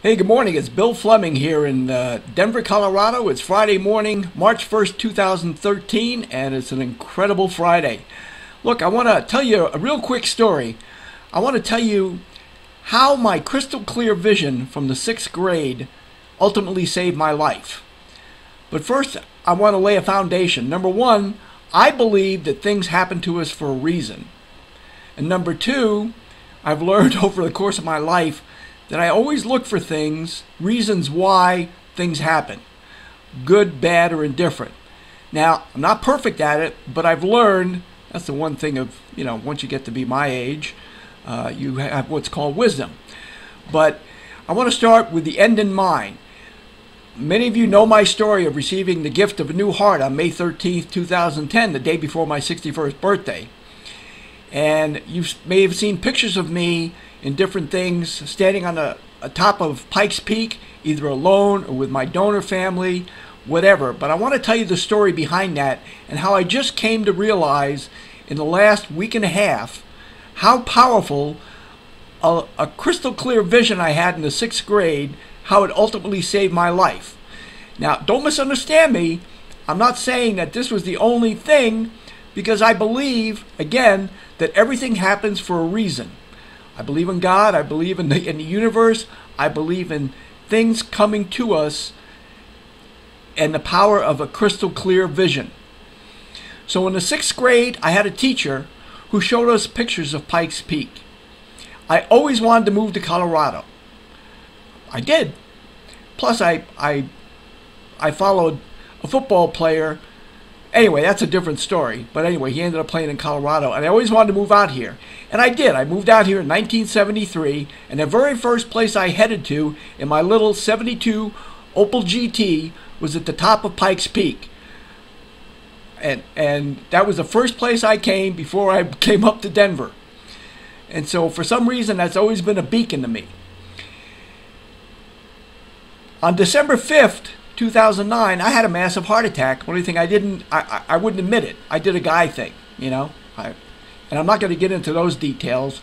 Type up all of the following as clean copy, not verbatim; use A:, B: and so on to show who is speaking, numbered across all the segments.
A: Hey, good morning. It's Bill Fleming here in Denver, Colorado. It's Friday morning, March 1st, 2013, and it's an incredible Friday. Look, I want to tell you a real quick story. I want to tell you how my crystal clear vision from the 6th grade ultimately saved my life. But first, I want to lay a foundation. Number one, I believe that things happen to us for a reason. And number two, I've learned over the course of my life that I always look for reasons why things happen, good, bad, or indifferent. Now, I'm not perfect at it, but I've learned, that's the one thing of, once you get to be my age, you have what's called wisdom. But I want to start with the end in mind. Many of you know my story of receiving the gift of a new heart on May 13th, 2010, the day before my 61st birthday. And you may have seen pictures of me in different things, standing on the top of Pikes Peak, either alone or with my donor family, whatever. But I want to tell you the story behind that and how I just came to realize in the last week and a half how powerful a crystal clear vision I had in the 6th grade, how it ultimately saved my life. Now, don't misunderstand me. I'm not saying that this was the only thing, because I believe, again, that everything happens for a reason. I believe in God. I believe in the universe. I believe in things coming to us and the power of a crystal clear vision. So in the 6th grade, I had a teacher who showed us pictures of Pikes Peak. I always wanted to move to Colorado. I did. Plus, I followed a football player. Anyway, that's a different story. But anyway, he ended up playing in Colorado, and I always wanted to move out here. And I did. I moved out here in 1973, and the very first place I headed to in my little 72 Opel GT was at the top of Pikes Peak. And that was the first place I came before I came up to Denver. And so for some reason, that's always been a beacon to me. On December 5th, 2009, I had a massive heart attack. Only thing I wouldn't admit it. I did a guy thing, and I'm not going to get into those details.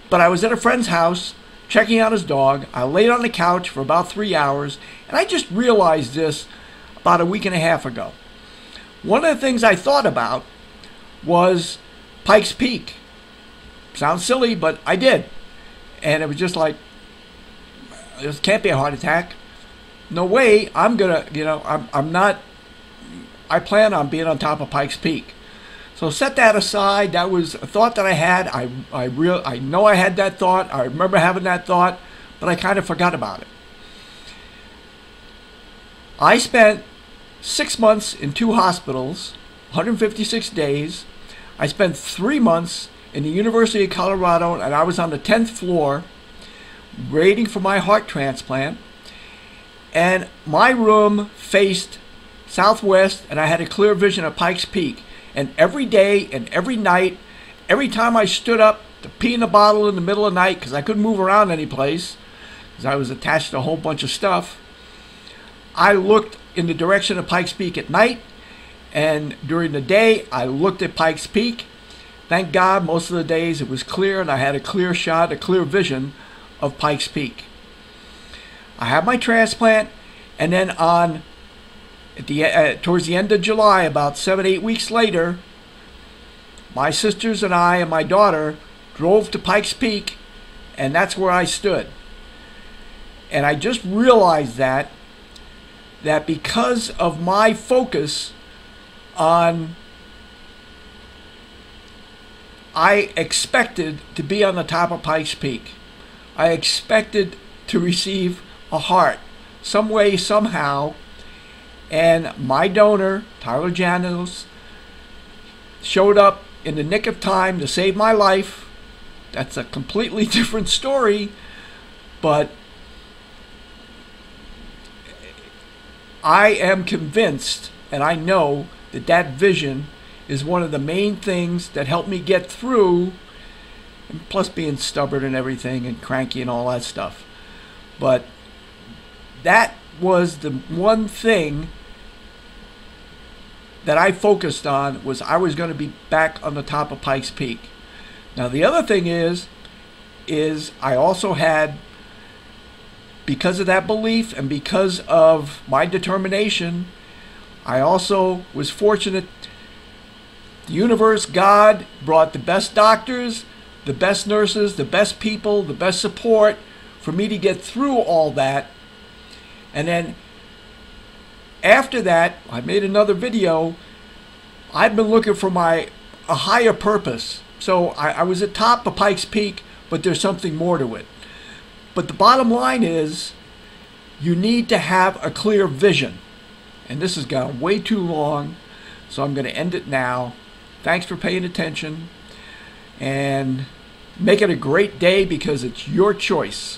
A: But I was at a friend's house checking out his dog. I laid on the couch for about 3 hours, and I just realized this about a week and a half ago. One of the things I thought about was Pikes Peak. Sounds silly, but I did. And it was just like, this can't be a heart attack. No way, I'm not, I plan on being on top of Pikes Peak. So set that aside. That was a thought that I had. I know I had that thought. I remember having that thought, but I kind of forgot about it. I spent 6 months in 2 hospitals, 156 days. I spent 3 months in the University of Colorado, and I was on the 10th floor waiting for my heart transplant. And my room faced southwest, and I had a clear vision of Pikes Peak. And every day and every night, every time I stood up to pee in a bottle in the middle of the night, because I couldn't move around any place, because I was attached to a whole bunch of stuff, I looked in the direction of Pikes Peak at night, and during the day, I looked at Pikes Peak. Thank God, most of the days it was clear, and I had a clear shot, a clear vision of Pikes Peak. I had my transplant, and then towards the end of July, about 7-8 weeks later, my sisters and I and my daughter drove to Pikes Peak, and that's where I stood. And I just realized that because of my focus on, I expected to be on the top of Pikes Peak. I expected to receive a heart, some way, somehow, and my donor, Tyler Janos, showed up in the nick of time to save my life. That's a completely different story, but I am convinced, and I know that vision is one of the main things that helped me get through, and plus being stubborn and everything and cranky and all that stuff. But that was the one thing that I focused on, was I was going to be back on the top of Pikes Peak. Now the other thing is I also had because of that belief and because of my determination, I also was fortunate. The universe, God, brought the best doctors, the best nurses, the best people, the best support for me to get through all that. And then after that, I made another video. I've been looking for a higher purpose. So I was at top of Pikes Peak, but there's something more to it. But the bottom line is, you need to have a clear vision. And this has gone way too long, so I'm going to end it now. Thanks for paying attention, and make it a great day because it's your choice.